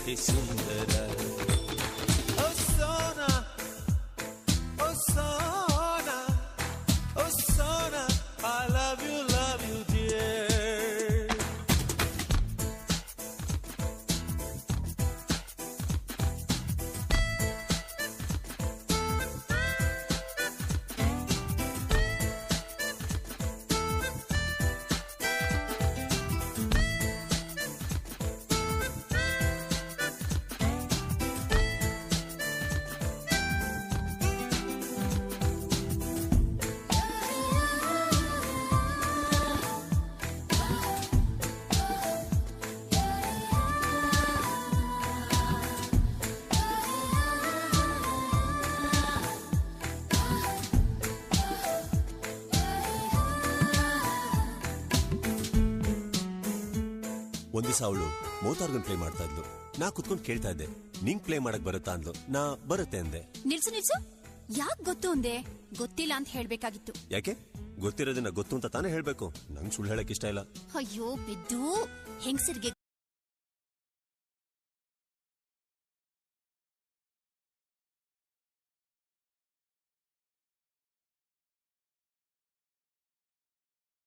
ಹೇ ಸುಂದರ ಓ ಸೋನಾ ಓ ಸೋನಾ ಓ ಸೋನಾ ಐ ಲವ್ ಯು ಡಿಯರ್. ಒಂದ್ ದಿವಸ ಅವಳು ಮೋತಾರ್ಗನ್ ಪ್ಲೇ ಮಾಡ್ತಾ ಇದ್ಲು. ನಾ ಕುತ್ಕೊಂಡು ಕೇಳ್ತಾ ಇದ್ದೆ, ನಿಂಗ್ ಪ್ಲೇ ಮಾಡಕ್ ಬರುತ್ತಾ ಅಂದ್ಲು. ನಾ ಬರುತ್ತೆ ಅಂದೆ. ನಿಲ್ಸು ಯಾಕ್ ಗೊತ್ತು ಅಂದೆ? ಗೊತ್ತಿಲ್ಲ ಅಂತ ಹೇಳ್ಬೇಕಾಗಿತ್ತು. ಯಾಕೆ? ಗೊತ್ತಿರೋದನ್ನ ಗೊತ್ತು ಅಂತ ತಾನೇ ಹೇಳ್ಬೇಕು. ನಂಗ್ ಸುಳ್ಳು ಹೇಳಕ್ ಇಷ್ಟ ಇಲ್ಲ. ಅಯ್ಯೋ ಬಿದ್ದು, ಹೆಂಗಸರಿಗೆ